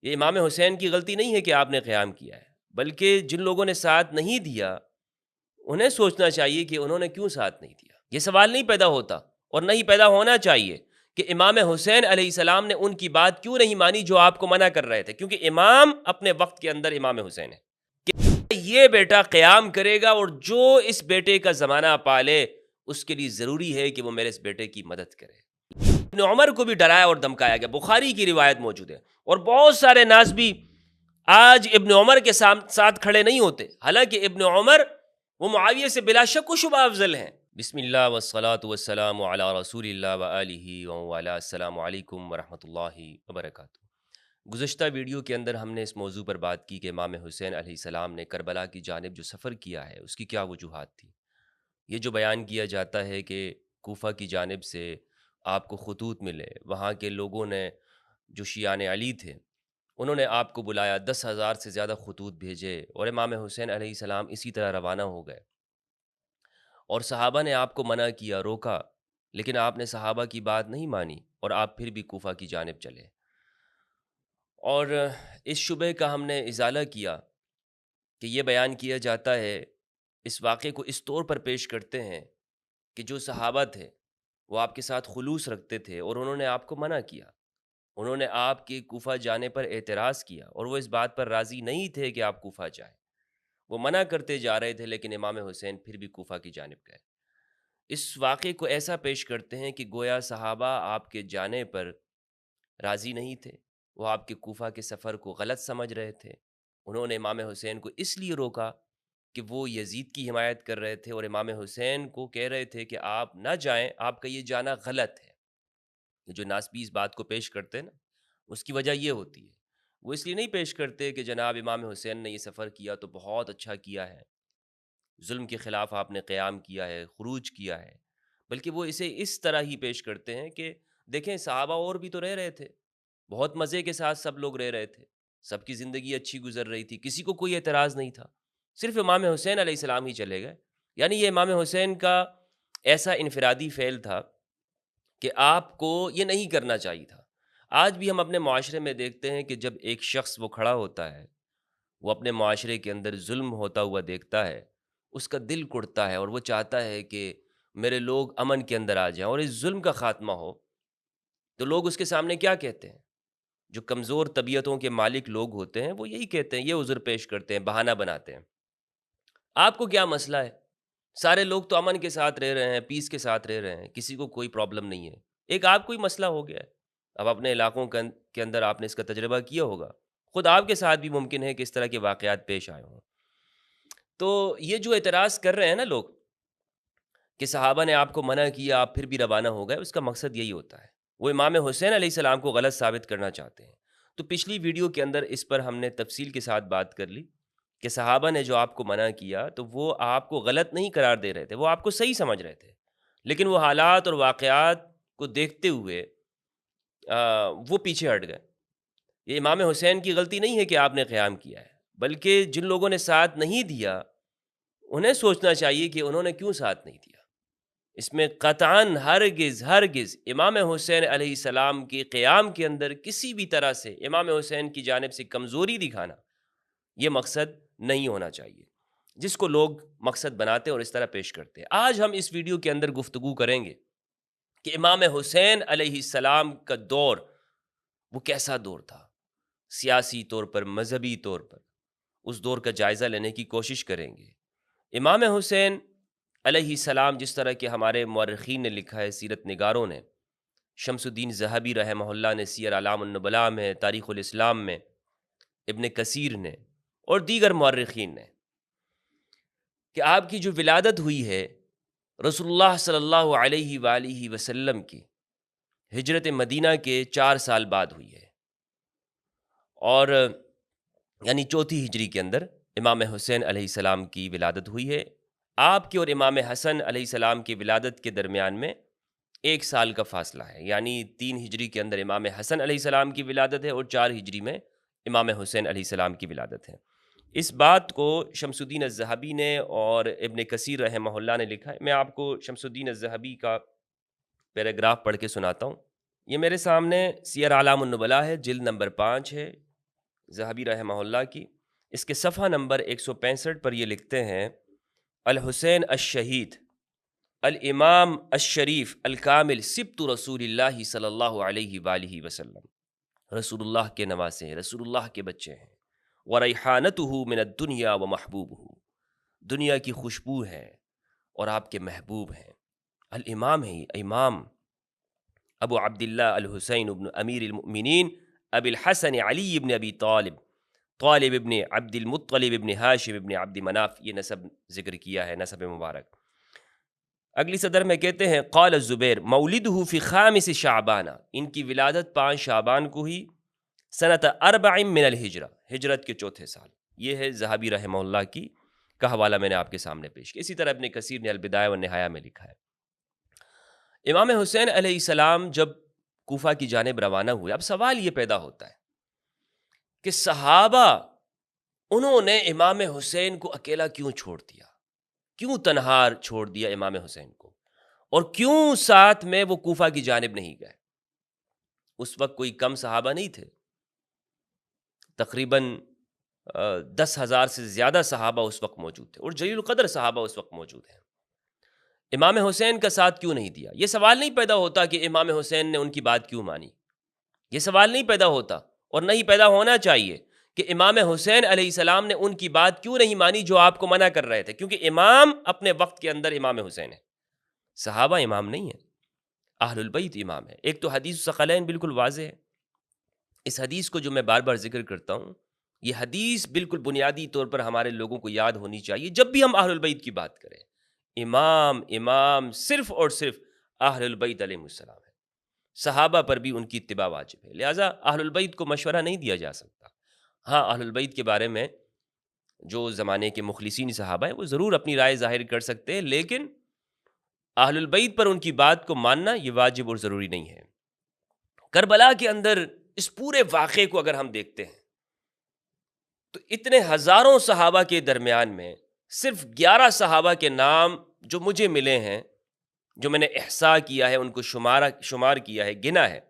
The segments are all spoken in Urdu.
یہ امام حسین کی غلطی نہیں ہے کہ آپ نے قیام کیا ہے، بلکہ جن لوگوں نے ساتھ نہیں دیا انہیں سوچنا چاہیے کہ انہوں نے کیوں ساتھ نہیں دیا۔ یہ سوال نہیں پیدا ہوتا اور نہیں پیدا ہونا چاہیے کہ امام حسین علیہ السلام نے ان کی بات کیوں نہیں مانی جو آپ کو منع کر رہے تھے، کیونکہ امام اپنے وقت کے اندر امام حسین ہے کہ یہ بیٹا قیام کرے گا اور جو اس بیٹے کا زمانہ پالے اس کے لیے ضروری ہے کہ وہ میرے اس بیٹے کی مدد کرے۔ ابن عمر کو بھی ڈرایا اور دھمکایا گیا، بخاری کی روایت موجود ہے، اور بہت سارے ناسبی آج ابن عمر کے ساتھ کھڑے نہیں ہوتے، حالانکہ ابن عمر وہ معاویہ سے بلا شک و شبہ افضل ہیں۔ بسم اللہ والصلاة والسلام علی رسول اللہ وآلہ وعلی السلام علیکم ورحمۃ اللہ وبرکاتہ۔ گزشتہ ویڈیو کے اندر ہم نے اس موضوع پر بات کی کہ امام حسین علیہ السلام نے کربلا کی جانب جو سفر کیا ہے اس کی کیا وجوہات تھی۔ یہ جو بیان کیا جاتا ہے کہ کوفہ کی جانب سے آپ کو خطوط ملے، وہاں کے لوگوں نے جو شیعان علی تھے انہوں نے آپ کو بلایا، 10,000 سے زیادہ خطوط بھیجے اور امام حسین علیہ السلام اسی طرح روانہ ہو گئے، اور صحابہ نے آپ کو منع کیا، روکا، لیکن آپ نے صحابہ کی بات نہیں مانی اور آپ پھر بھی کوفہ کی جانب چلے۔ اور اس شبہ کا ہم نے ازالہ کیا کہ یہ بیان کیا جاتا ہے، اس واقعے کو اس طور پر پیش کرتے ہیں کہ جو صحابہ تھے وہ آپ کے ساتھ خلوص رکھتے تھے اور انہوں نے آپ کو منع کیا، انہوں نے آپ کے کوفہ جانے پر اعتراض کیا اور وہ اس بات پر راضی نہیں تھے کہ آپ کوفہ جائیں، وہ منع کرتے جا رہے تھے، لیکن امام حسین پھر بھی کوفہ کی جانب گئے۔ اس واقعے کو ایسا پیش کرتے ہیں کہ گویا صحابہ آپ کے جانے پر راضی نہیں تھے، وہ آپ کے کوفہ کے سفر کو غلط سمجھ رہے تھے، انہوں نے امام حسین کو اس لیے روکا کہ وہ یزید کی حمایت کر رہے تھے اور امام حسین کو کہہ رہے تھے کہ آپ نہ جائیں، آپ کا یہ جانا غلط ہے۔ یہ جو ناسبی اس بات کو پیش کرتے ہیں نا، اس کی وجہ یہ ہوتی ہے، وہ اس لیے نہیں پیش کرتے کہ جناب امام حسین نے یہ سفر کیا تو بہت اچھا کیا ہے، ظلم کے خلاف آپ نے قیام کیا ہے، خروج کیا ہے، بلکہ وہ اسے اس طرح ہی پیش کرتے ہیں کہ دیکھیں صحابہ اور بھی تو رہ رہے تھے، بہت مزے کے ساتھ سب لوگ رہ رہے تھے، سب کی زندگی اچھی گزر رہی تھی، کسی کو کوئی اعتراض نہیں تھا، صرف امام حسین علیہ السلام ہی چلے گئے۔ یعنی یہ امام حسین کا ایسا انفرادی فعل تھا کہ آپ کو یہ نہیں کرنا چاہیے تھا۔ آج بھی ہم اپنے معاشرے میں دیکھتے ہیں کہ جب ایک شخص وہ کھڑا ہوتا ہے، وہ اپنے معاشرے کے اندر ظلم ہوتا ہوا دیکھتا ہے، اس کا دل کڑتا ہے اور وہ چاہتا ہے کہ میرے لوگ امن کے اندر آ جائیں اور اس ظلم کا خاتمہ ہو، تو لوگ اس کے سامنے کیا کہتے ہیں؟ جو کمزور طبیعتوں کے مالک لوگ ہوتے ہیں وہ یہی کہتے ہیں، یہ عذر پیش کرتے ہیں، بہانہ بناتے ہیں، آپ کو کیا مسئلہ ہے؟ سارے لوگ تو امن کے ساتھ رہ رہے ہیں، پیس کے ساتھ رہ رہے ہیں، کسی کو کوئی پرابلم نہیں ہے، ایک آپ کو ہی مسئلہ ہو گیا ہے۔ اب اپنے علاقوں کے اندر آپ نے اس کا تجربہ کیا ہوگا، خود آپ کے ساتھ بھی ممکن ہے کہ اس طرح کے واقعات پیش آئے ہوں۔ تو یہ جو اعتراض کر رہے ہیں نا لوگ کہ صحابہ نے آپ کو منع کیا، آپ پھر بھی روانہ ہو گئے، اس کا مقصد یہی ہوتا ہے، وہ امام حسین علیہ السلام کو غلط ثابت کرنا چاہتے ہیں۔ تو پچھلی ویڈیو کے اندر اس پر ہم نے تفصیل کے ساتھ بات کر لی کہ صحابہ نے جو آپ کو منع کیا تو وہ آپ کو غلط نہیں قرار دے رہے تھے، وہ آپ کو صحیح سمجھ رہے تھے، لیکن وہ حالات اور واقعات کو دیکھتے ہوئے وہ پیچھے ہٹ گئے۔ یہ امام حسین کی غلطی نہیں ہے کہ آپ نے قیام کیا ہے، بلکہ جن لوگوں نے ساتھ نہیں دیا انہیں سوچنا چاہیے کہ انہوں نے کیوں ساتھ نہیں دیا۔ اس میں قطعاً ہرگز امام حسین علیہ السلام کے قیام کے اندر کسی بھی طرح سے امام حسین کی جانب سے کمزوری دکھانا یہ مقصد نہیں ہونا چاہیے، جس کو لوگ مقصد بناتے اور اس طرح پیش کرتے ہیں۔ آج ہم اس ویڈیو کے اندر گفتگو کریں گے کہ امام حسین علیہ السلام کا دور وہ کیسا دور تھا، سیاسی طور پر، مذہبی طور پر، اس دور کا جائزہ لینے کی کوشش کریں گے۔ امام حسین علیہ السلام جس طرح کہ ہمارے مورخین نے لکھا ہے، سیرت نگاروں نے، شمس الدین ذہبی رحمہ اللہ نے سیر اعلام النبلاء میں، تاریخ الاسلام میں، ابن کثیر نے اور دیگر مورخین نے، کہ آپ کی جو ولادت ہوئی ہے رسول اللہ صلی اللہ علیہ وآلہ وسلم کی ہجرت مدینہ کے 4 سال بعد ہوئی ہے، اور یعنی چوتھی ہجری کے اندر امام حسین علیہ السلام کی ولادت ہوئی ہے۔ آپ کے اور امام حسن علیہ السلام کی ولادت کے درمیان میں 1 سال کا فاصلہ ہے، یعنی 3 ہجری کے اندر امام حسن علیہ السلام کی ولادت ہے اور 4 ہجری میں امام حسین علیہ السلام کی ولادت ہے۔ اس بات کو شمس الدین الذہبی نے اور ابن کثیر رحمہ اللہ نے لکھا ہے۔ میں آپ کو شمس الدین الذہبی کا پیراگراف پڑھ کے سناتا ہوں۔ یہ میرے سامنے سیر اعلام النبلاء ہے، جلد نمبر 5 ہے، ذہبی رحمہ اللہ کی، اس کے صفحہ نمبر 165 پر یہ لکھتے ہیں: الحسین الشہید الامام الشریف الکامل سبط رسول اللہ صلی اللہ علیہ وآلہ وسلم، رسول اللہ کے نواسے ہیں، رسول اللہ کے بچے ہیں، وریحانتہ من الدنیا ومحبوبہ، دنیا کی خوشبو ہے اور آپ کے محبوب ہیں۔ الامام ہے، امام ابو عبداللہ الحسین ابن امیر المؤمنین ابی الحسن علی ابن ابی طالب، طالب ابن عبد المطلب ابن ہاشم ابن عبد مناف، یہ نسب ذکر کیا ہے، نسب مبارک۔ اگلی صدر میں کہتے ہیں: قال الزبیر مولدہ فی خامس شعبانہ، ان کی ولادت 5 شعبان کو ہی، سنت 4 من الہجرہ، ہجرت کے 4تھے سال۔ یہ ہے ذہبی رحمہ اللہ کی کا حوالہ میں نے آپ کے سامنے پیش کیا۔ اسی طرح ابن کثیر نے البدایہ والنہایہ میں لکھا ہے۔ امام حسین علیہ السلام جب کوفہ کی جانب روانہ ہوئے، اب سوال یہ پیدا ہوتا ہے کہ صحابہ انہوں نے امام حسین کو اکیلا کیوں چھوڑ دیا، کیوں تنہا چھوڑ دیا امام حسین کو، اور کیوں ساتھ میں وہ کوفہ کی جانب نہیں گئے؟ اس وقت کوئی کم صحابہ نہیں تھے، تقریباً 10,000 سے زیادہ صحابہ اس وقت موجود تھے، اور جلیل القدر صحابہ اس وقت موجود ہیں۔ امام حسین کا ساتھ کیوں نہیں دیا؟ یہ سوال نہیں پیدا ہوتا کہ امام حسین نے ان کی بات کیوں مانی، یہ سوال نہیں پیدا ہوتا، اور نہیں پیدا ہونا چاہیے کہ امام حسین علیہ السلام نے ان کی بات کیوں نہیں مانی جو آپ کو منع کر رہے تھے، کیونکہ امام اپنے وقت کے اندر امام حسین ہے، صحابہ امام نہیں ہیں، اہل البیت امام ہے۔ ایک تو حدیث ثقلین بالکل واضح ہے، اس حدیث کو جو میں بار بار ذکر کرتا ہوں، یہ حدیث بالکل بنیادی طور پر ہمارے لوگوں کو یاد ہونی چاہیے جب بھی ہم اہل البیت کی بات کریں۔ امام صرف اور صرف اہل البیت علیہ السلام ہے، صحابہ پر بھی ان کی اتباع واجب ہے، لہٰذا اہل البیت کو مشورہ نہیں دیا جا سکتا۔ ہاں، اہل البیت کے بارے میں جو زمانے کے مخلصین صحابہ ہیں وہ ضرور اپنی رائے ظاہر کر سکتے ہیں، لیکن اہل البیت پر ان کی بات کو ماننا یہ واجب اور ضروری نہیں ہے۔ کربلا کے اندر اس پورے واقعے کو اگر ہم دیکھتے ہیں تو اتنے ہزاروں صحابہ کے درمیان میں صرف 11 صحابہ کے نام جو مجھے ملے ہیں، جو میں نے احصاء کیا ہے، ان کو شمار کیا ہے، گنا ہے،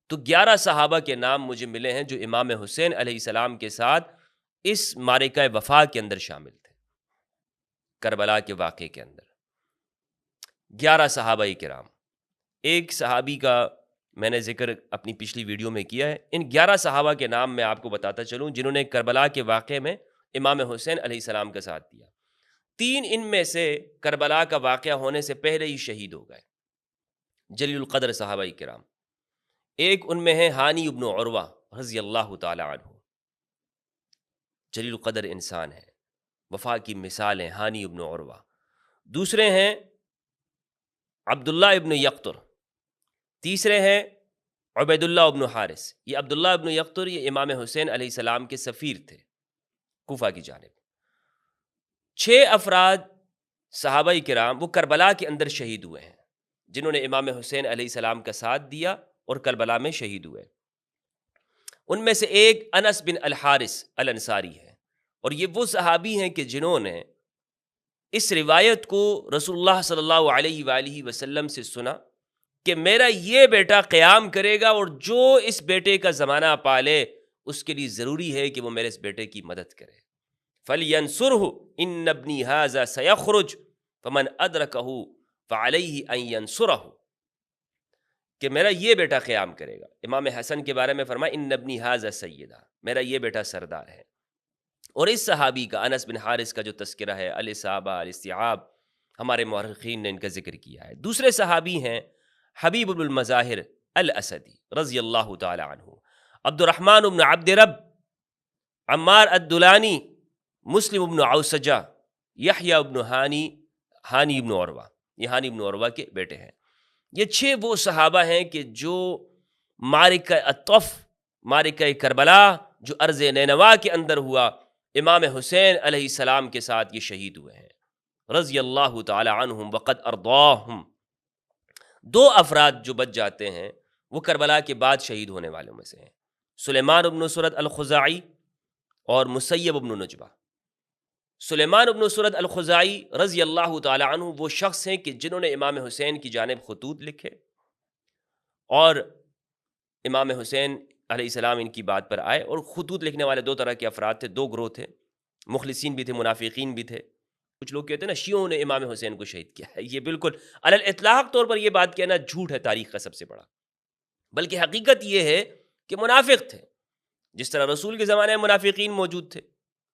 تو 11 صحابہ کے نام مجھے ملے ہیں جو امام حسین علیہ السلام کے ساتھ اس معرکہ وفا کے اندر شامل تھے، کربلا کے واقعے کے اندر 11 صحابہ کرام۔ ایک صحابی کا میں نے ذکر اپنی پچھلی ویڈیو میں کیا ہے، ان 11 صحابہ کے نام میں آپ کو بتاتا چلوں جنہوں نے کربلا کے واقعے میں امام حسین علیہ السلام کا ساتھ دیا۔ 3 ان میں سے کربلا کا واقعہ ہونے سے پہلے ہی شہید ہو گئے، جلیل القدر صحابہ کرام۔ ایک ان میں ہے ہانی ابن عروہ رضی اللہ تعالی عنہ، جلیل القدر انسان ہے، وفا کی مثال ہیں ہانی ابن عروہ۔ دوسرے ہیں عبداللہ ابن یقطر، تیسرے ہیں عبید اللہ ابن حارث۔ یہ عبداللہ ابن یقطر یہ امام حسین علیہ السلام کے سفیر تھے کوفہ کی جانب۔ 6 افراد صحابہ کرام وہ کربلا کے اندر شہید ہوئے ہیں جنہوں نے امام حسین علیہ السلام کا ساتھ دیا اور کربلا میں شہید ہوئے۔ ان میں سے ایک انس بن الحارث الانصاری ہے، اور یہ وہ صحابی ہیں کہ جنہوں نے اس روایت کو رسول اللہ صلی اللہ علیہ وآلہ وسلم سے سنا کہ میرا یہ بیٹا قیام کرے گا، اور جو اس بیٹے کا زمانہ پالے اس کے لیے ضروری ہے کہ وہ میرے اس بیٹے کی مدد کرے۔ فَلْيَنْصُرْهُ إِنَّ ابْنِي هَذَا سَيَخْرُجُ فَمَنْ أَدْرَكَهُ فَعَلَيْهِ أَنْ يَنْصُرَهُ، کہ میرا یہ بیٹا قیام کرے گا۔ امام حسن کے بارے میں فرمایا إِنَّ ابْنِي هَذَا سَيِّدًا، میرا یہ بیٹا سردار ہے۔ اور اس صحابی کا انس بن حارث کا جو تذکرہ ہے، الاصابہ الاستیعاب، ہمارے مورخین نے ان کا ذکر کیا ہے۔ دوسرے صحابی ہیں حبیب بن المظاہر الاسدی رضی اللہ تعالی عنہ، عبد الرحمن بن عبد رب، عمار الدلانی، مسلم بن عوسجہ، یحییٰ بن ہانی بن عروہ، یہ ہانی بن عروہ کے بیٹے ہیں۔ یہ 6 وہ صحابہ ہیں کہ جو معرکہ الطف، معرکہ کربلا جو ارض نینوا کے اندر ہوا، امام حسین علیہ السلام کے ساتھ یہ شہید ہوئے ہیں رضی اللہ تعالی عنہم وقد ارضاہم۔ 2 افراد جو بچ جاتے ہیں وہ کربلا کے بعد شہید ہونے والوں میں سے ہیں، سلیمان بن سرد الخزاعی اور مسیب بن نجبہ۔ سلیمان بن سرد الخزاعی رضی اللہ تعالی عنہ وہ شخص ہیں کہ جنہوں نے امام حسین کی جانب خطوط لکھے، اور امام حسین علیہ السلام ان کی بات پر آئے، اور خطوط لکھنے والے دو طرح کے افراد تھے، دو گروہ تھے، مخلصین بھی تھے، منافقین بھی تھے۔ کچھ لوگ کہتے ہیں نا شیعوں نے امام حسین کو شہید کیا ہے، یہ بالکل علی الاطلاق طور پر یہ بات کہنا جھوٹ ہے تاریخ کا سب سے بڑا، بلکہ حقیقت یہ ہے کہ منافق تھے۔ جس طرح رسول کے زمانے میں منافقین موجود تھے،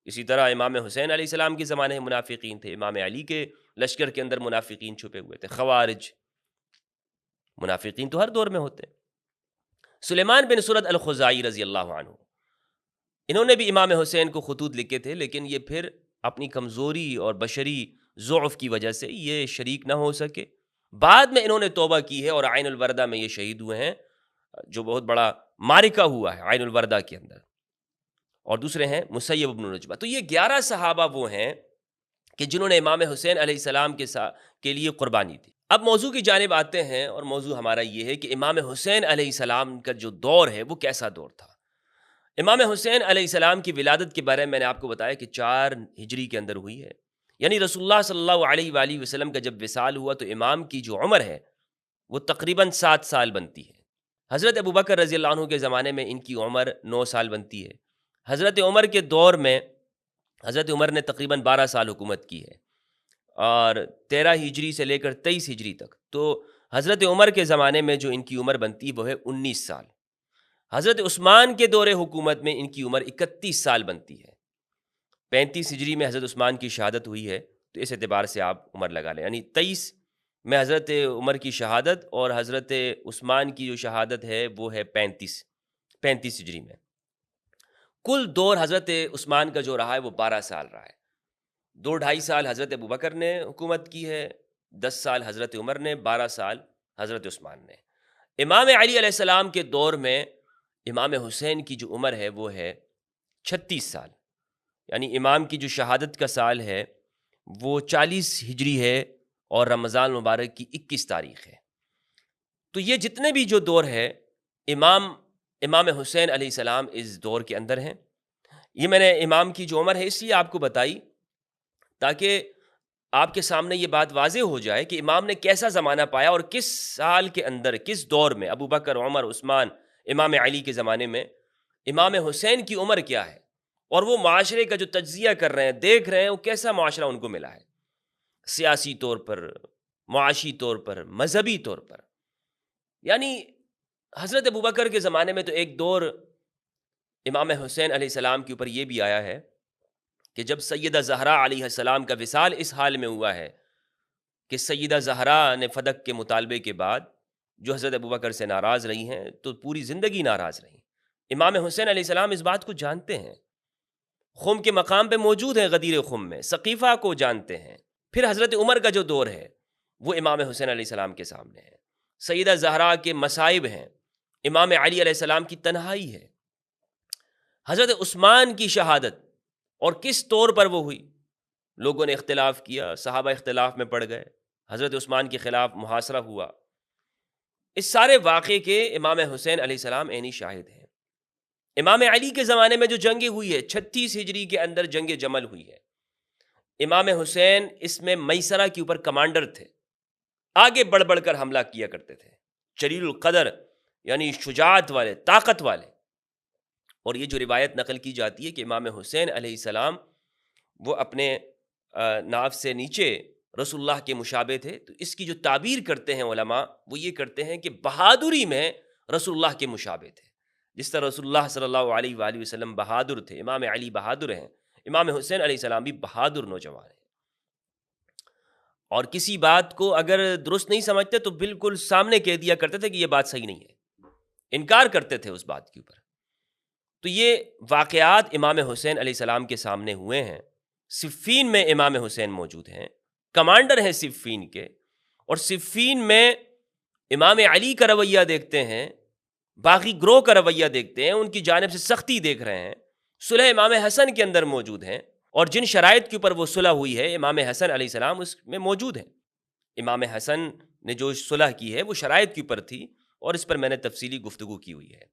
اسی طرح امام حسین علیہ السلام کے زمانے میں منافقین تھے، امام علی کے لشکر کے اندر منافقین چھپے ہوئے تھے، خوارج، منافقین تو ہر دور میں ہوتے ہیں۔ سلیمان بن سرد الخزاعی رضی اللہ عنہ، انہوں نے بھی امام حسین کو خطوط لکھے تھے، لیکن یہ پھر اپنی کمزوری اور بشری ضعف کی وجہ سے یہ شریک نہ ہو سکے۔ بعد میں انہوں نے توبہ کی ہے اور عین الوردہ میں یہ شہید ہوئے ہیں، جو بہت بڑا معرکہ ہوا ہے عین الوردہ کے اندر، اور دوسرے ہیں مسیب بن نجبہ۔ تو یہ 11 صحابہ وہ ہیں کہ جنہوں نے امام حسین علیہ السلام کے لیے قربانی دی۔ اب موضوع کی جانب آتے ہیں، اور موضوع ہمارا یہ ہے کہ امام حسین علیہ السلام کا جو دور ہے وہ کیسا دور تھا۔ امام حسین علیہ السلام کی ولادت کے بارے میں نے آپ کو بتایا کہ 4 ہجری کے اندر ہوئی ہے، یعنی رسول اللہ صلی اللہ علیہ وآلہ وسلم کا جب وصال ہوا تو امام کی جو عمر ہے وہ تقریباً 7 سال بنتی ہے۔ حضرت ابوبکر رضی اللہ عنہ کے زمانے میں ان کی عمر 9 سال بنتی ہے۔ حضرت عمر کے دور میں حضرت عمر نے تقریباً 12 سال حکومت کی ہے، اور 13 ہجری سے لے کر 23 ہجری تک، تو حضرت عمر کے زمانے میں جو ان کی عمر بنتی وہ ہے 19 سال۔ حضرت عثمان کے دور حکومت میں ان کی عمر 31 سال بنتی ہے۔ 35 ہجری میں حضرت عثمان کی شہادت ہوئی ہے، تو اس اعتبار سے آپ عمر لگا لیں، یعنی 23 میں حضرت عمر کی شہادت، اور حضرت عثمان کی جو شہادت ہے وہ ہے 35 ہجری میں۔ کل دور حضرت عثمان کا جو رہا ہے وہ 12 سال رہا ہے۔ 2-2.5 سال حضرت ابوبکر نے حکومت کی ہے، 10 سال حضرت عمر نے، 12 سال حضرت عثمان نے۔ امام علی علیہ السلام کے دور میں امام حسین کی جو عمر ہے وہ ہے 36 سال، یعنی امام کی جو شہادت کا سال ہے وہ 40 ہجری ہے، اور رمضان مبارک کی 21 تاریخ ہے۔ تو یہ جتنے بھی جو دور ہے امام حسین علیہ السلام اس دور کے اندر ہیں۔ یہ میں نے امام کی جو عمر ہے اس لیے آپ کو بتائی تاکہ آپ کے سامنے یہ بات واضح ہو جائے کہ امام نے کیسا زمانہ پایا، اور کس سال کے اندر، کس دور میں، ابو بکر، عمر، عثمان، امام علی کے زمانے میں امام حسین کی عمر کیا ہے، اور وہ معاشرے کا جو تجزیہ کر رہے ہیں، دیکھ رہے ہیں وہ کیسا معاشرہ ان کو ملا ہے، سیاسی طور پر، معاشی طور پر، مذہبی طور پر۔ یعنی حضرت ابوبکر کے زمانے میں تو ایک دور امام حسین علیہ السلام کے اوپر یہ بھی آیا ہے کہ جب سیدہ زہرا علیہ السلام کا وصال اس حال میں ہوا ہے کہ سیدہ زہرا نے فدق کے مطالبے کے بعد جو حضرت ابوبکر سے ناراض رہی ہیں تو پوری زندگی ناراض رہیں۔ امام حسین علیہ السلام اس بات کو جانتے ہیں، خم کے مقام پہ موجود ہیں، غدیر خم میں سقیفہ کو جانتے ہیں۔ پھر حضرت عمر کا جو دور ہے وہ امام حسین علیہ السلام کے سامنے ہے، سیدہ زہرا کے مصائب ہیں، امام علی علیہ السلام کی تنہائی ہے، حضرت عثمان کی شہادت، اور کس طور پر وہ ہوئی۔ لوگوں نے اختلاف کیا، صحابہ اختلاف میں پڑ گئے، حضرت عثمان کے خلاف محاصرہ ہوا۔ اس سارے واقعے کے امام حسین علیہ السلام عینی شاہد ہیں۔ امام علی کے زمانے میں جو جنگ ہوئی ہے 36 ہجری کے اندر جنگ جمل ہوئی ہے، امام حسین اس میں میسرہ کے اوپر کمانڈر تھے، آگے بڑھ بڑھ کر حملہ کیا کرتے تھے، جلیل القدر یعنی شجاعت والے، طاقت والے۔ اور یہ جو روایت نقل کی جاتی ہے کہ امام حسین علیہ السلام وہ اپنے ناف سے نیچے رسول اللہ کے مشابہ تھے، تو اس کی جو تعبیر کرتے ہیں علماء وہ یہ کرتے ہیں کہ بہادری میں رسول اللہ کے مشابہ تھے، جس طرح رسول اللہ صلی اللہ علیہ وآلہ وسلم بہادر تھے، امام علی بہادر ہیں، امام حسین علیہ السلام بھی بہادر نوجوان ہیں، اور کسی بات کو اگر درست نہیں سمجھتے تو بالکل سامنے کہہ دیا کرتے تھے کہ یہ بات صحیح نہیں ہے، انکار کرتے تھے اس بات کے اوپر۔ تو یہ واقعات امام حسین علیہ السلام کے سامنے ہوئے ہیں۔ صفین میں امام حسین موجود ہیں، کمانڈر ہیں صفین کے، اور صفین میں امام علی کا رویہ دیکھتے ہیں، باقی گروہ کا رویہ دیکھتے ہیں، ان کی جانب سے سختی دیکھ رہے ہیں۔ صلح امام حسن کے اندر موجود ہیں، اور جن شرائط کے اوپر وہ صلح ہوئی ہے امام حسن علیہ السلام اس میں موجود ہیں۔ امام حسن نے جو صلح کی ہے وہ شرائط کے اوپر تھی، اور اس پر میں نے تفصیلی گفتگو کی ہوئی ہے۔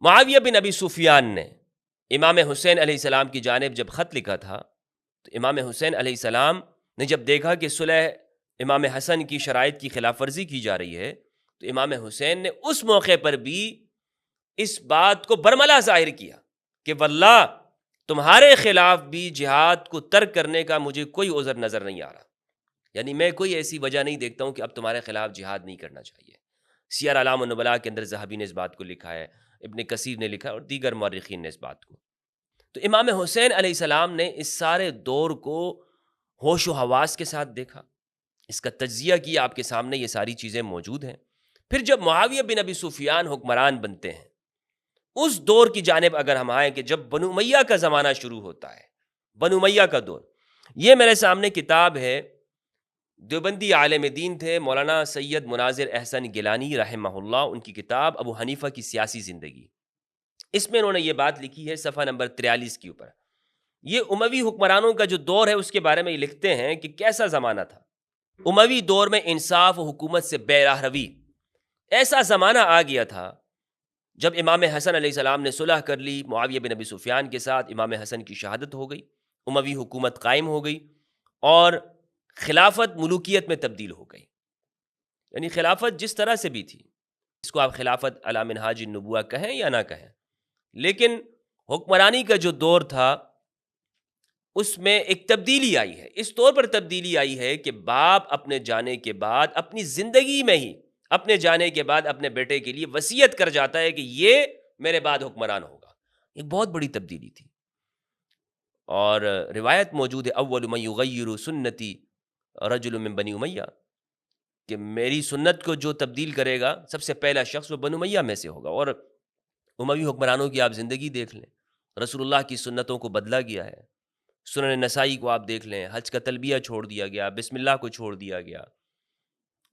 معاویہ بن ابی سفیان نے امام حسین علیہ السلام کی جانب جب خط لکھا تھا تو امام حسین علیہ السلام نے جب دیکھا کہ صلح امام حسن کی شرائط کی خلاف ورزی کی جا رہی ہے تو امام حسین نے اس موقع پر بھی اس بات کو برملا ظاہر کیا کہ واللہ تمہارے خلاف بھی جہاد کو ترک کرنے کا مجھے کوئی عذر نظر نہیں آ رہا، یعنی میں کوئی ایسی وجہ نہیں دیکھتا ہوں کہ اب تمہارے خلاف جہاد نہیں کرنا چاہیے۔ سیر اعلام النبلاء کے اندر ذہبی نے اس بات کو لکھا ہے، ابن کثیر نے لکھا ہے، اور دیگر مورخین نے اس بات کو۔ تو امام حسین علیہ السلام نے اس سارے دور کو ہوش و حواس کے ساتھ دیکھا، اس کا تجزیہ کیا، آپ کے سامنے یہ ساری چیزیں موجود ہیں۔ پھر جب معاویہ بن ابی سفیان حکمران بنتے ہیں، اس دور کی جانب اگر ہم آئیں کہ جب بنو امیہ کا زمانہ شروع ہوتا ہے، بنو امیہ کا دور، یہ میرے سامنے کتاب ہے، دیوبندی عالم دین تھے مولانا سید مناظر احسن گیلانی رحمہ اللہ، ان کی کتاب ابو حنیفہ کی سیاسی زندگی، اس میں انہوں نے یہ بات لکھی ہے صفحہ نمبر 43 کے اوپر۔ یہ اموی حکمرانوں کا جو دور ہے اس کے بارے میں یہ لکھتے ہیں کہ کیسا زمانہ تھا۔ اموی دور میں انصاف و حکومت سے بے راہ روی، ایسا زمانہ آ گیا تھا جب امام حسن علیہ السلام نے صلح کر لی معاویہ بن ابی سفیان کے ساتھ، امام حسن کی شہادت ہو گئی، اموی حکومت قائم ہو گئی، اور خلافت ملوکیت میں تبدیل ہو گئی۔ یعنی خلافت جس طرح سے بھی تھی، اس کو آپ خلافت علی منہاج النبوہ کہیں یا نہ کہیں، لیکن حکمرانی کا جو دور تھا اس میں ایک تبدیلی آئی ہے۔ اس طور پر تبدیلی آئی ہے کہ باپ اپنے جانے کے بعد اپنی زندگی میں ہی اپنے جانے کے بعد اپنے بیٹے کے لیے وصیت کر جاتا ہے کہ یہ میرے بعد حکمران ہوگا۔ ایک بہت بڑی تبدیلی تھی، اور روایت موجود ہے اول من یغیر سنتی رجل من بنی امیہ، کہ میری سنت کو جو تبدیل کرے گا سب سے پہلا شخص وہ بنو امیہ میں سے ہوگا۔ اور اموی حکمرانوں کی آپ زندگی دیکھ لیں، رسول اللہ کی سنتوں کو بدلا گیا ہے۔ سنن نسائی کو آپ دیکھ لیں، حج کا تلبیہ چھوڑ دیا گیا، بسم اللہ کو چھوڑ دیا گیا،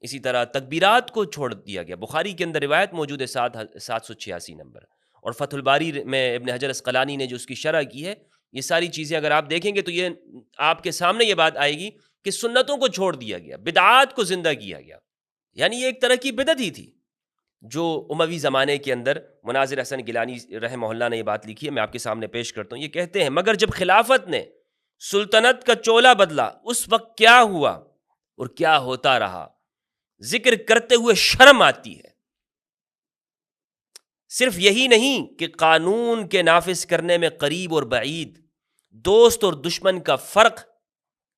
اسی طرح تکبیرات کو چھوڑ دیا گیا۔ بخاری کے اندر روایت موجود ہے 786 نمبر، اور فتح الباری میں ابن حجر اسقلانی نے جو اس کی شرح کی ہے، یہ ساری چیزیں اگر آپ دیکھیں گے تو یہ آپ کے سامنے یہ بات آئے گی کہ سنتوں کو چھوڑ دیا گیا، بدعات کو زندہ کیا گیا۔ یعنی یہ ایک طرح کی بدعت ہی تھی جو اموی زمانے کے اندر مناظر احسن گیلانی رحمہ اللہ نے یہ بات لکھی ہے، میں آپ کے سامنے پیش کرتا ہوں۔ یہ کہتے ہیں مگر جب خلافت نے سلطنت کا چولا بدلا، اس وقت کیا ہوا اور کیا ہوتا رہا، ذکر کرتے ہوئے شرم آتی ہے۔ صرف یہی نہیں کہ قانون کے نافذ کرنے میں قریب اور بعید، دوست اور دشمن کا فرق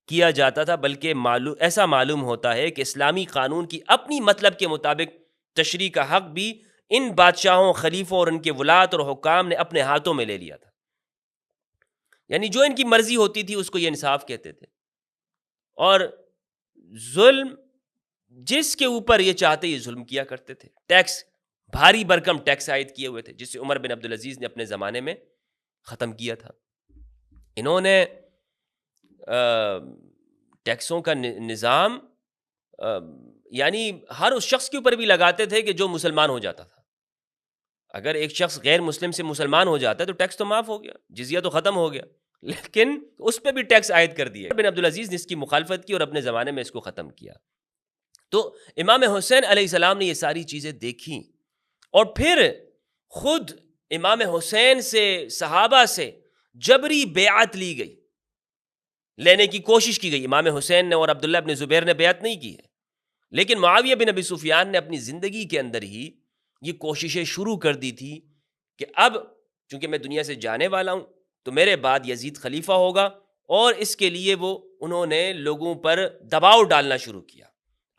کیا جاتا تھا، بلکہ ایسا معلوم ہوتا ہے کہ اسلامی قانون کی اپنی مطلب کے مطابق تشریح کا حق بھی ان بادشاہوں، خلیفوں اور ان کے ولات اور حکام نے اپنے ہاتھوں میں لے لیا تھا۔ یعنی جو ان کی مرضی ہوتی تھی اس کو یہ انصاف کہتے تھے، اور ظلم جس کے اوپر یہ چاہتے یہ ظلم کیا کرتے تھے۔ ٹیکس، بھاری برکم ٹیکس عائد کیے ہوئے تھے، جسے عمر بن عبدالعزیز نے اپنے زمانے میں ختم کیا تھا۔ انہوں نے ٹیکسوں کا نظام یعنی ہر اس شخص کے اوپر بھی لگاتے تھے کہ جو مسلمان ہو جاتا تھا۔ اگر ایک شخص غیر مسلم سے مسلمان ہو جاتا ہے تو ٹیکس تو معاف ہو گیا، جزیہ تو ختم ہو گیا، لیکن اس پہ بھی ٹیکس عائد کر دیا۔ بن عبدالعزیز نے اس کی مخالفت کی اور اپنے زمانے میں اس کو ختم کیا۔ تو امام حسین علیہ السلام نے یہ ساری چیزیں دیکھیں، اور پھر خود امام حسین سے، صحابہ سے جبری بیعت لی گئی، لینے کی کوشش کی گئی۔ امام حسین نے اور عبداللہ بن زبیر نے بیعت نہیں کی ہے، لیکن معاویہ بن ابی سفیان نے اپنی زندگی کے اندر ہی یہ کوششیں شروع کر دی تھی کہ اب چونکہ میں دنیا سے جانے والا ہوں تو میرے بعد یزید خلیفہ ہوگا، اور اس کے لیے انہوں نے لوگوں پر دباؤ ڈالنا شروع کیا۔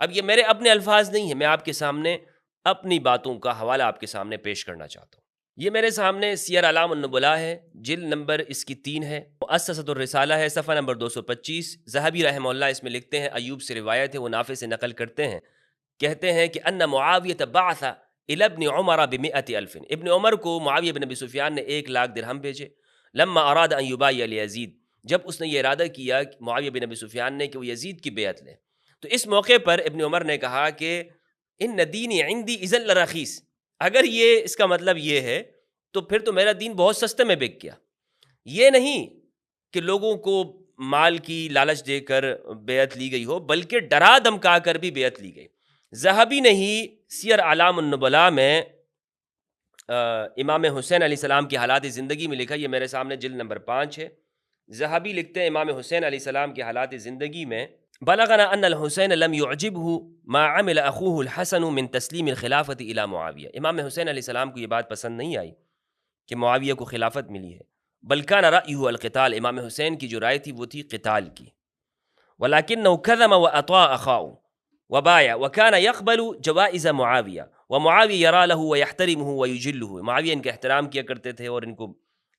اب یہ میرے اپنے الفاظ نہیں ہیں، میں آپ کے سامنے اپنی باتوں کا حوالہ آپ کے سامنے پیش کرنا چاہتا ہوں۔ یہ میرے سامنے سیر اعلام النبلاء ہے، جلد نمبر اس کی 3 ہے، مؤسسۃ الرسالہ ہے، صفحہ نمبر 225۔ ذہبی رحمہ اللہ اس میں لکھتے ہیں، ایوب سے روایت ہے، وہ نافع سے نقل کرتے ہیں، کہتے ہیں کہ ان معاویہ بعث الی ابن عمر ب100,000، ابن عمر کو معاویہ بن ابی سفیان نے 1,00,000 درہم بھیجے۔ لما اراد ان یبایع لیزید، جب اس نے یہ ارادہ کیا معاویہ بن ابی سفیان نے کہ وہ یزید کی بیعت لیں، تو اس موقع پر ابن عمر نے کہا کہ ان دینی عندی اذا لرخیص، اگر یہ اس کا مطلب یہ ہے تو پھر تو میرا دین بہت سستے میں بک گیا۔ یہ نہیں کہ لوگوں کو مال کی لالچ دے کر بیعت لی گئی ہو، بلکہ ڈرا دھمکا کر بھی بیعت لی گئی۔ ذہبی نے ہی سیر اعلام النبلاء میں امام حسین علیہ السلام کی حالات زندگی میں لکھا، یہ میرے سامنے جلد نمبر 5 ہے۔ ذہبی لکھتے ہیں امام حسین علیہ السلام کی حالات زندگی میں بلغنا ان الحسین لم يعجبه ما عمل اخوه الحسن من تسلیم الخلافت الى معاویہ، امام حسین علیہ السلام کو یہ بات پسند نہیں آئی کہ معاویہ کو خلافت ملی ہے، بل كان رأيه القتال، امام حسین کی جو رائے تھی وہ تھی قتال کی، ولكنه كذب واطاع اخاه وبايع وكان يقبل جوائز معاویہ ومعاویہ يرى له ويحترمه ويجله، معاویہ ان کا احترام کیا کرتے تھے اور ان کو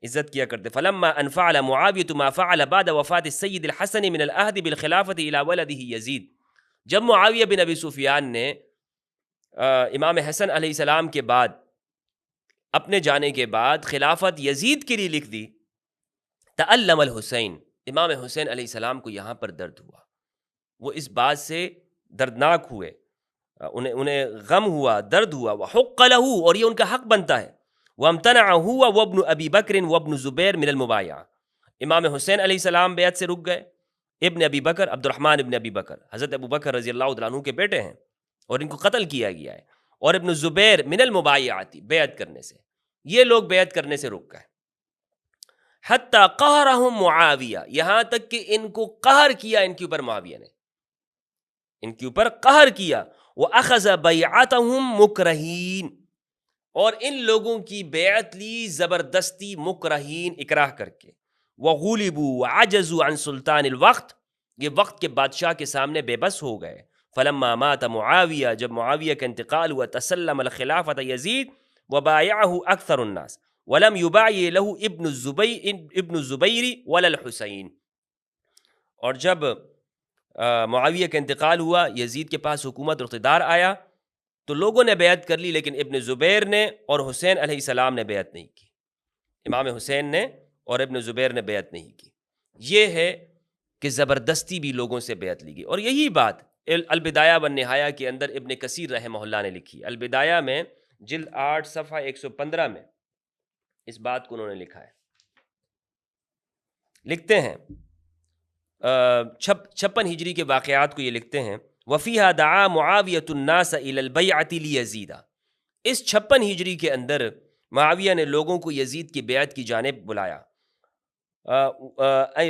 عزت کیا کرتے. فلما ان فعل معاویہ ما فعل بعد وفات السید الحسن من العہد بالخلافت الى ولده یزید، جب معاویہ بن ابی سفیان نے امام حسن علیہ السلام کے بعد اپنے جانے کے بعد خلافت یزید کے لیے لکھ دی، تألم الحسین، امام حسین علیہ السلام کو یہاں پر درد ہوا، وہ اس بات سے دردناک ہوئے، انہیں غم ہوا، درد ہوا، وحق له، اور یہ ان کا حق بنتا ہے، وامتنع هو وابن ابی بکر وابن زبیر من المبایعہ، امام حسین علیہ السلام بیعت سے رک گئے، ابن ابی بکر عبد الرحمن ابن ابی بکر حضرت ابو بکر رضی اللہ تعالیٰ عنہ کے بیٹے ہیں اور ان کو قتل کیا گیا ہے، اور ابن زبیر من المبایعات، بیعت کرنے سے، یہ لوگ بیعت کرنے سے رک گئے، حتی قہرہم معاویہ، یہاں تک کہ ان کو قہر کیا ان کے اوپر معاویہ نے، ان کے اوپر قہر کیا، وَأَخَذَ بَيْعَتَهُمْ مُكْرَهِينَ، اور ان لوگوں کی بیعت لی زبردستی، مکرہین اکراہ کر کے، وَغُلِبُوا وَعَجَزُوا عَنْ سُلطان الوقت، یہ وقت کے بادشاہ کے سامنے بے بس ہو گئے. فلما مات معاویہ، جب معاویہ کا انتقال ہوا، تسلم الخلافت یزید وبایعہ اکثر الناس ولم یبایع له ابن الزبیر ولا الحسین، اور جب معاویہ کا انتقال ہوا، یزید کے پاس حکومت اور اقتدار آیا، تو لوگوں نے بیعت کر لی، لیکن ابن زبیر نے اور حسین علیہ السلام نے بیعت نہیں کی، امام حسین نے اور ابن زبیر نے بیعت نہیں کی. یہ ہے کہ زبردستی بھی لوگوں سے بیعت لی گئی، اور یہی بات البدایہ والنہایہ کے اندر ابن کثیر رحمہ اللہ نے لکھی، البدایہ میں جلد 8 صفحہ 115 میں اس بات کو انہوں نے لکھا ہے. لکھتے ہیں 56 ہجری کے واقعات کو یہ لکھتے ہیں، وفیہا دعا معاویۃ الناس الی البیعۃ لیزید، اس 56 ہجری کے اندر معاویہ نے لوگوں کو یزید کی بیعت کی جانب بلایا،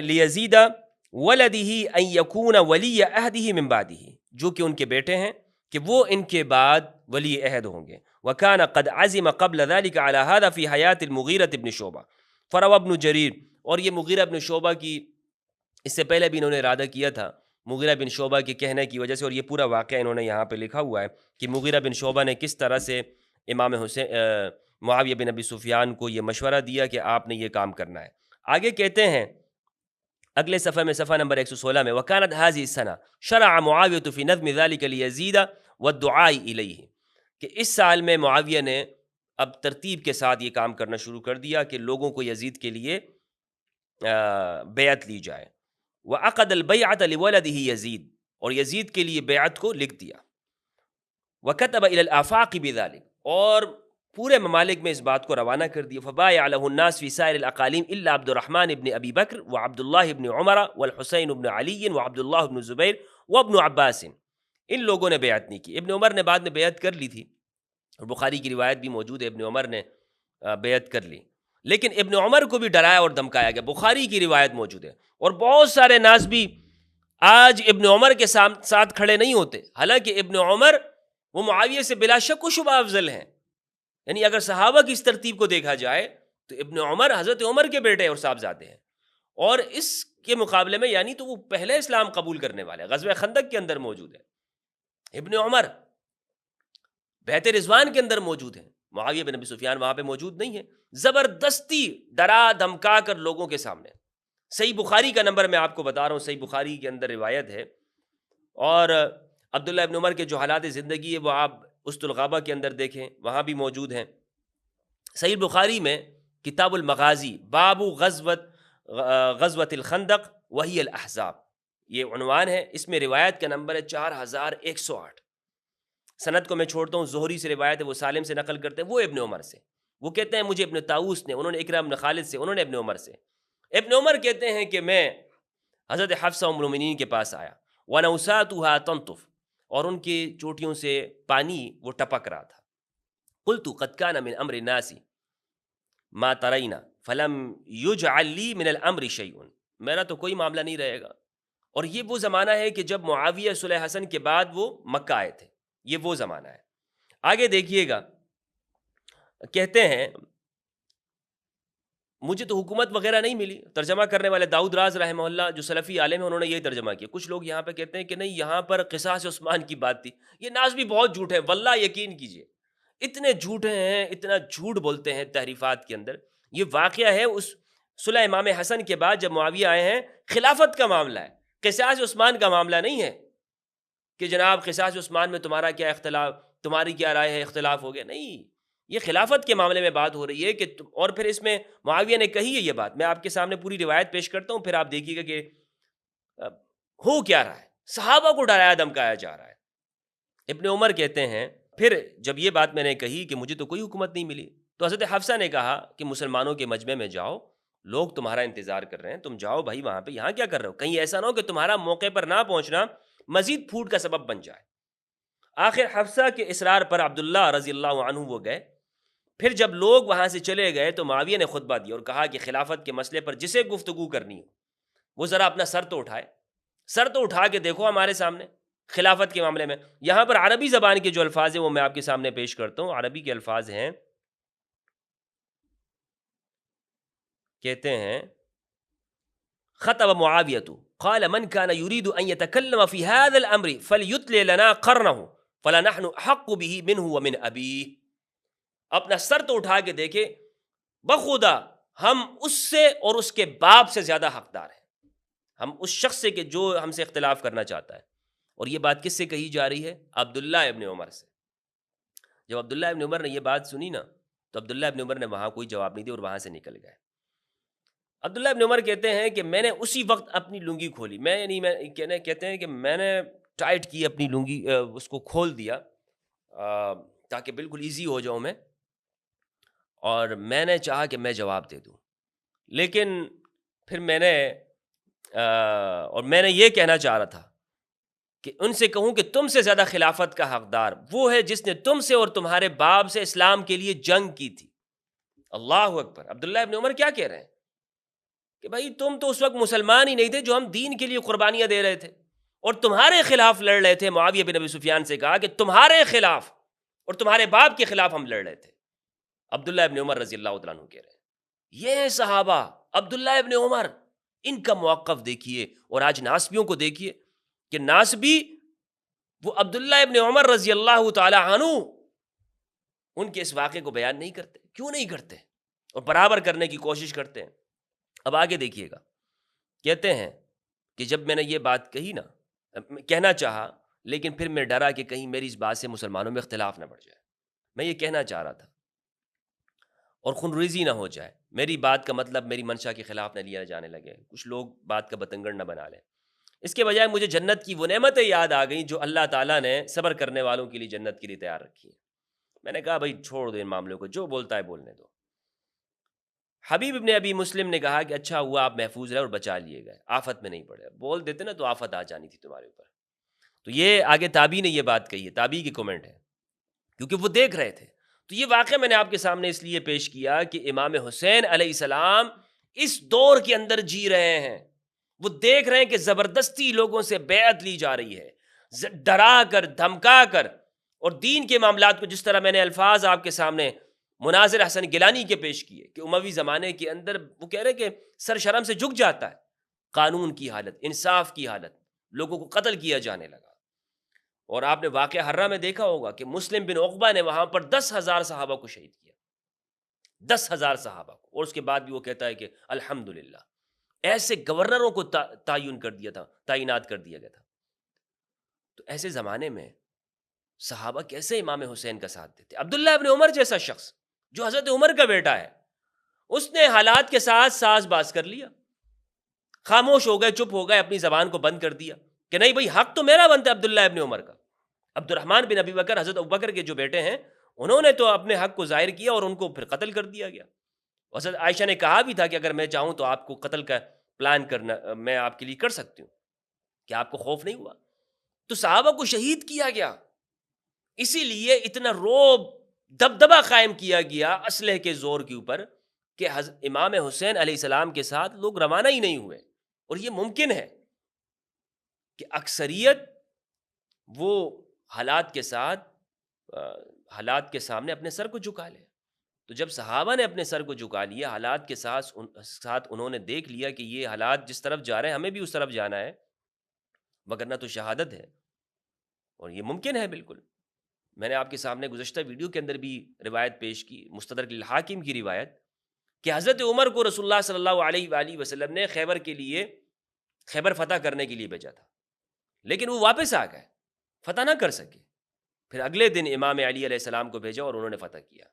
لیزید ولدہ ان یکون ولی عہدہ من بعدہ، جو کہ ان کے بیٹے ہیں کہ وہ ان کے بعد ولی عہد ہوں گے. وکان قد عزم قبل ذلك على هذا فی حیات المغیرۃ بن شعبہ فروى ابن جریر، اور یہ مغیرہ بن شعبہ کی اس سے پہلے بھی انہوں نے ارادہ کیا تھا مغیرہ بن شعبہ کے کہنے کی وجہ سے، اور یہ پورا واقعہ انہوں نے یہاں پہ لکھا ہوا ہے کہ مغیرہ بن شعبہ نے کس طرح سے امام حسین معاویہ بن ابی سفیان کو یہ مشورہ دیا کہ آپ نے یہ کام کرنا ہے. آگے کہتے ہیں اگلے صفحہ میں، صفحہ نمبر 116 میں، وَكَانَتْ هَذِهِ السَّنَةُ شَرَعَ مُعَاوِيَةُ فِي نَظْمِ ذَلِكَ لِيَزِيدَ وَالدُّعَاءِ إِلَيْهِ، کہ اس سال میں معاویہ نے اب ترتیب کے ساتھ یہ کام کرنا شروع کر دیا کہ لوگوں کو یزید کے لیے بیعت لی جائے. وَعَقَدَ الْبَيْعَةَ لِوَلَدِهِ يَزِيد، اور یزید کے لیے بیعت کو لکھ دیا. وَكَتَبَ إِلَى الْآفَاقِ بِذَلِكَ، اور پورے ممالک میں اس بات کو روانہ کر دیا. فبايع له الناس في سائر الاقاليم الا عبد الرحمن ابن ابی بکر وعبد اللہ ابن عمر والحسین ابن علی وعبد اللہ ابن زبیر وابن عباس، ان لوگوں نے بیعت نہیں کی. ابن عمر نے بعد میں بیعت کر لی تھی، اور بخاری کی روایت بھی موجود ہے ابن عمر نے بیعت کر لی، لیکن ابن عمر کو بھی ڈرایا اور دھمکایا گیا، بخاری کی روایت موجود ہے. اور بہت سارے ناس بھی آج ابن عمر کے ساتھ کھڑے نہیں ہوتے، حالانکہ ابن عمر وہ معاویہ سے بلا شک و شبہ افضل ہیں. یعنی اگر صحابہ کی اس ترتیب کو دیکھا جائے تو ابن عمر حضرت عمر کے بیٹے اور صاحبزادے ہیں، اور اس کے مقابلے میں یعنی تو وہ پہلے اسلام قبول کرنے والے، غزوہ خندق کے اندر موجود ہے ابن عمر، بیعت رضوان کے اندر موجود ہیں، معاویہ بن ابی سفیان وہاں پہ موجود نہیں ہے. زبردستی ڈرا دھمکا کر لوگوں کے سامنے. صحیح بخاری کا نمبر میں آپ کو بتا رہا ہوں، صحیح بخاری کے اندر روایت ہے، اور عبداللہ ابن عمر کے جو حالات زندگی ہے وہ آپ اسد الغابہ کے اندر دیکھیں، وہاں بھی موجود ہیں. صحیح بخاری میں کتاب المغازی، باب غزوۃ الخندق وہی الاحزاب، یہ عنوان ہے. اس میں روایت کا نمبر ہے 4108. سند کو میں چھوڑتا ہوں، زہری سے روایت ہے، وہ سالم سے نقل کرتے ہیں، وہ ابن عمر سے، وہ کہتے ہیں مجھے ابن طاؤس نے، انہوں نے اکرم بن خالد سے، انہوں نے ابن عمر سے. ابن عمر کہتے ہیں کہ میں حضرت حفصہ ام المؤمنین کے پاس آیا، وَنَوْسَاتُهَا تَنْطُفُ، اور ان کی چوٹیوں سے پانی وہ ٹپک رہا تھا. قلت قد كان من امر الناس ما ترین فلم یجعل لی من الامر شیء، میرا تو کوئی معاملہ نہیں رہے گا اور یہ وہ زمانہ ہے کہ جب معاویہ صلح حسن کے بعد وہ مکہ آئے تھے، یہ وہ زمانہ ہے۔ آگے دیکھیے گا، کہتے ہیں مجھے تو حکومت وغیرہ نہیں ملی۔ ترجمہ کرنے والے داؤد راز رحمہ اللہ جو سلفی عالم ہیں، انہوں نے یہی ترجمہ کیا۔ کچھ لوگ یہاں پہ کہتے ہیں کہ نہیں، یہاں پر قصاص عثمان کی بات تھی۔ یہ ناز بھی بہت جھوٹ ہے، واللہ یقین کیجئے، اتنے جھوٹے ہیں، اتنا جھوٹ بولتے ہیں تحریفات کے اندر۔ یہ واقعہ ہے اس صلح امام حسن کے بعد جب معاویہ آئے ہیں، خلافت کا معاملہ ہے، قصاص عثمان کا معاملہ نہیں ہے کہ جناب قصاص عثمان میں تمہارا کیا اختلاف، تمہاری کیا رائے ہے، اختلاف ہو گیا، نہیں، یہ خلافت کے معاملے میں بات ہو رہی ہے کہ اور پھر اس میں معاویہ نے کہی ہے یہ بات۔ میں آپ کے سامنے پوری روایت پیش کرتا ہوں، پھر آپ دیکھیے گا کہ ہو کیا رہا ہے۔ صحابہ کو ڈرایا دھمکایا جا رہا ہے۔ ابن عمر کہتے ہیں پھر جب یہ بات میں نے کہی کہ مجھے تو کوئی حکومت نہیں ملی، تو حضرت حفصہ نے کہا کہ مسلمانوں کے مجمع میں جاؤ، لوگ تمہارا انتظار کر رہے ہیں، تم جاؤ بھائی وہاں پہ، یہاں کیا کر رہے ہو؟ کہیں ایسا نہ ہو کہ تمہارا موقع پر نہ پہنچنا مزید پھوٹ کا سبب بن جائے۔ آخر حفصہ کے اصرار پر عبداللہ رضی اللہ عنہ وہ گئے۔ پھر جب لوگ وہاں سے چلے گئے تو معاویہ نے خطبہ دیا اور کہا کہ خلافت کے مسئلے پر جسے گفتگو کرنی ہو وہ ذرا اپنا سر تو اٹھائے، سر تو اٹھا کے دیکھو ہمارے سامنے خلافت کے معاملے میں۔ یہاں پر عربی زبان کے جو الفاظ ہیں وہ میں آپ کے سامنے پیش کرتا ہوں۔ عربی کے الفاظ ہیں، کہتے ہیں خطب معاویۃ قال من كان يريد ان يتكلم في هذا الامر فليتل لنا قرنه فلنحن احق به منه ومن ابيه۔ اپنا سر تو اٹھا کے دیکھے، بخدا ہم اس سے اور اس کے باپ سے زیادہ حقدار ہیں، ہم اس شخص سے کہ جو ہم سے اختلاف کرنا چاہتا ہے۔ اور یہ بات کس سے کہی جا رہی ہے؟ عبداللہ ابن عمر سے۔ جب عبداللہ ابن عمر نے یہ بات سنی نا تو عبداللہ ابن عمر نے وہاں کوئی جواب نہیں دیا اور وہاں سے نکل گئے۔ عبداللہ ابن عمر کہتے ہیں کہ میں نے اسی وقت اپنی لنگی کھولی، کہتے ہیں کہ میں نے ٹائٹ کی اپنی لنگی، اس کو کھول دیا تاکہ بالکل ایزی ہو جاؤں میں، اور میں نے چاہا کہ میں جواب دے دوں، لیکن پھر میں نے یہ کہنا چاہ رہا تھا کہ ان سے کہوں کہ تم سے زیادہ خلافت کا حقدار وہ ہے جس نے تم سے اور تمہارے باپ سے اسلام کے لیے جنگ کی تھی۔ اللہ اکبر! عبداللہ ابن عمر کیا کہہ رہے ہیں کہ بھائی تم تو اس وقت مسلمان ہی نہیں تھے جو ہم دین کے لیے قربانیاں دے رہے تھے، اور تمہارے خلاف لڑ رہے تھے۔ معاویہ بن ابی سفیان سے کہا کہ تمہارے خلاف اور تمہارے باپ کے خلاف ہم لڑ رہے تھے۔ عبداللہ ابن عمر رضی اللہ تعالیٰ عنہ کہہ رہے ہیں، یہ صحابہ عبداللہ ابن عمر، ان کا موقف دیکھیے۔ اور آج ناسبیوں کو دیکھیے کہ ناسبی وہ عبداللہ ابن عمر رضی اللہ تعالیٰ عنہ ان کے اس واقعے کو بیان نہیں کرتے۔ کیوں نہیں کرتے؟ اور برابر کرنے کی کوشش کرتے ہیں۔ اب آگے دیکھیے گا، کہتے ہیں کہ جب میں نے یہ بات کہی نا، کہنا چاہا، لیکن پھر میں ڈرا کہ کہیں میری اس بات سے مسلمانوں میں اختلاف نہ بڑھ جائے۔ میں یہ کہنا چاہ رہا تھا اور خونریزی نہ ہو جائے، میری بات کا مطلب میری منشا کے خلاف نہ لیا جانے لگے، کچھ لوگ بات کا بتنگڑ نہ بنا لیں۔ اس کے بجائے مجھے جنت کی وہ نعمتیں یاد آ گئیں جو اللہ تعالیٰ نے صبر کرنے والوں کے لیے جنت کے لیے تیار رکھی ہے۔ میں نے کہا بھائی چھوڑ دو ان معاملوں کو، جو بولتا ہے بولنے دو۔ حبیب ابن ابی مسلم نے کہا کہ اچھا ہوا آپ محفوظ رہے اور بچا لیے گئے، آفت میں نہیں پڑے، بول دیتے نا تو آفت آ جانی تھی تمہارے اوپر۔ تو یہ آگے تابعی نے یہ بات کہی ہے، تابعی کی کمنٹ ہے، کیونکہ وہ دیکھ رہے تھے۔ تو یہ واقعہ میں نے آپ کے سامنے اس لیے پیش کیا کہ امام حسین علیہ السلام اس دور کے اندر جی رہے ہیں، وہ دیکھ رہے ہیں کہ زبردستی لوگوں سے بیعت لی جا رہی ہے، ڈرا کر دھمکا کر، اور دین کے معاملات کو جس طرح میں نے الفاظ آپ کے سامنے مناظر حسن گیلانی کے پیش کیے کہ اموی زمانے کے اندر وہ کہہ رہے کہ سر شرم سے جھک جاتا ہے، قانون کی حالت، انصاف کی حالت، لوگوں کو قتل کیا جانے لگا۔ اور آپ نے واقعہ حرہ میں دیکھا ہوگا کہ مسلم بن عقبہ نے وہاں پر 10,000 صحابہ کو شہید کیا، 10,000 صحابہ کو، اور اس کے بعد بھی وہ کہتا ہے کہ الحمدللہ۔ ایسے گورنروں کو تعین کر دیا تھا، تعینات کر دیا گیا تھا۔ تو ایسے زمانے میں صحابہ کیسے امام حسین کا ساتھ دیتے؟ عبداللہ ابن عمر جیسا شخص جو حضرت عمر کا بیٹا ہے، اس نے حالات کے ساتھ ساز باز کر لیا، خاموش ہو گئے، چپ ہو گئے، اپنی زبان کو بند کر دیا کہ نہیں بھئی حق تو میرا بنتا ہے عبداللہ ابن عمر کا۔ عبد الرحمن بن ابی بکر حضرت ابوبکر کے جو بیٹے ہیں، انہوں نے تو اپنے حق کو ظاہر کیا اور ان کو پھر قتل کر دیا گیا۔ حضرت عائشہ نے کہا بھی تھا کہ اگر میں چاہوں تو آپ کو قتل کا پلان کرنا میں آپ کے لیے کر سکتی ہوں، کہ آپ کو خوف نہیں ہوا؟ تو صحابہ کو شہید کیا گیا، اسی لیے اتنا روب دبدبہ قائم کیا گیا اسلحے کے زور کے اوپر کہ امام حسین علیہ السلام کے ساتھ لوگ روانہ ہی نہیں ہوئے۔ اور یہ ممکن ہے کہ اکثریت وہ حالات کے سامنے اپنے سر کو جھکا لے. تو جب صحابہ نے اپنے سر کو جھکا لیا، حالات کے ساتھ انہوں نے دیکھ لیا کہ یہ حالات جس طرف جا رہے ہیں ہمیں بھی اس طرف جانا ہے، وگرنہ تو شہادت ہے، اور یہ ممکن ہے بالکل. میں نے آپ کے سامنے گزشتہ ویڈیو کے اندر بھی روایت پیش کی، مستدرک الحاکم کی روایت، کہ حضرت عمر کو رسول اللہ صلی اللہ علیہ وآلہ وسلم نے خیبر فتح کرنے کے لیے بھیجا تھا، لیکن وہ واپس آ گئے، فتح نہ کر سکے. پھر اگلے دن امام علی علیہ السلام کو بھیجا اور انہوں نے فتح کیا.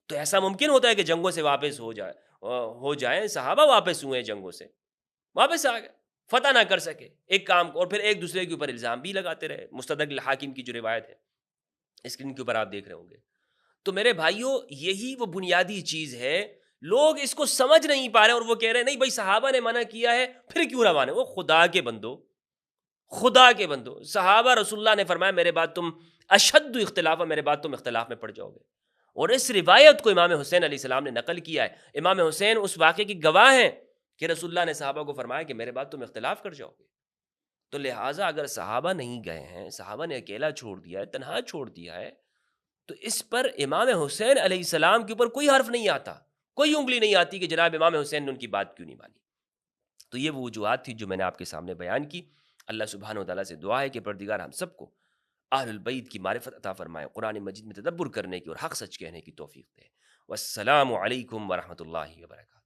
تو ایسا ممکن ہوتا ہے کہ جنگوں سے واپس ہو جائیں. صحابہ واپس ہوئے جنگوں سے، واپس آ گئے، فتح نہ کر سکے ایک کام کو، اور پھر ایک دوسرے کے اوپر الزام بھی لگاتے رہے. مستدرک الحاکم کی جو روایت ہے اسکرین کے اوپر آپ دیکھ رہے ہوں گے. تو میرے بھائیوں، یہی وہ بنیادی چیز ہے. لوگ اس کو سمجھ نہیں پا رہے اور وہ کہہ رہے ہیں نہیں بھائی صحابہ نے منع کیا ہے پھر کیوں نہ مانے. وہ خدا کے بندو، صحابہ رسول اللہ نے فرمایا میرے بعد تم اشد اختلاف، میرے بعد تم اختلاف میں پڑ جاؤ گے. اور اس روایت کو امام حسین علیہ السلام نے نقل کیا ہے. امام حسین اس واقعے کی گواہ ہیں کہ رسول اللہ نے صحابہ کو فرمایا کہ میرے بعد تم اختلاف کر جاؤ گے. تو لہٰذا اگر صحابہ نہیں گئے ہیں، صحابہ نے اکیلا چھوڑ دیا ہے، تنہا چھوڑ دیا ہے، تو اس پر امام حسین علیہ السلام کے اوپر کوئی حرف نہیں آتا، کوئی انگلی نہیں آتی کہ جناب امام حسین نے ان کی بات کیوں نہیں مانی. تو یہ وہ وجوہات تھی جو میں نے آپ کے سامنے بیان کی. اللہ سبحانہ و تعالیٰ سے دعا ہے کہ پروردگار ہم سب کو اہل البیت کی معرفت عطا فرمائے، قرآن مجید میں تدبر کرنے کی اور حق سچ کہنے کی توفیق دے. والسلام علیکم ورحمۃ اللہ وبرکاتہ.